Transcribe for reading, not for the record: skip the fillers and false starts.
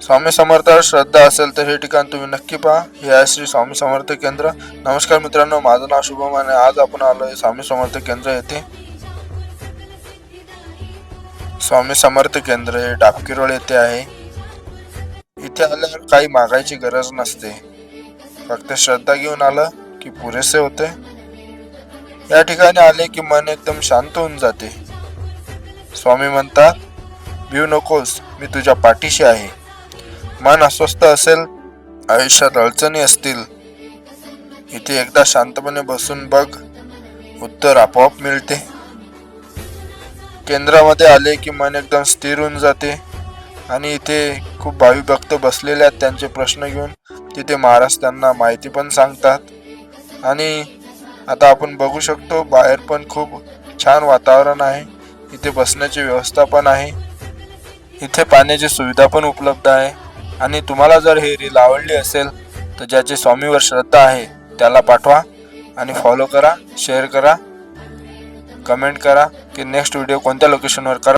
स्वामी समर्थावर श्रद्धा असेल तर हे ठिकाण तुम्ही नक्की पहा। हे आहे श्री स्वामी समर्थ केंद्र। नमस्कार मित्रांनो, माझं नाव शुभम आणि आज आपण आलोय स्वामी समर्थ केंद्र येथे। स्वामी समर्थ केंद्र हे डाबकिरोळ येथे आहे। इथे आल्यावर काही मागायची गरज नसते, फक्त श्रद्धा घेऊन आलं की पुरेसे होते। या ठिकाणी आले की मन एकदम शांत होऊन जाते। स्वामी म्हणतात, भिऊ नकोस, मी तुझ्या पाठीशी आहे। मन अस्वस्थ असेल, आयुष्यात अडचणी असतील, इथे एकदा शांतपणे बसून बघ, उत्तर आपोआप मिळते। केंद्रामध्ये आले की मन एकदम स्थिर होऊन जाते आणि इथे खूप भावी भक्त बसलेले आहेत। त्यांचे प्रश्न घेऊन तिथे महाराज त्यांना माहिती पण सांगतात। आणि आता आपण बघू शकतो बाहेर पण खूप छान वातावरण आहे। इथे बसण्याची व्यवस्था पण आहे, इथे पाण्याची सुविधा पण उपलब्ध आहे। आणि तुम्हाला जर हे रील आवडली असेल तर ज्याचे स्वामीवर श्रद्धा आहे त्याला पाठवा आणि फॉलो करा, शेअर करा, कमेंट करा की नेक्स्ट व्हिडिओ कोणत्या लोकेशनवर करा।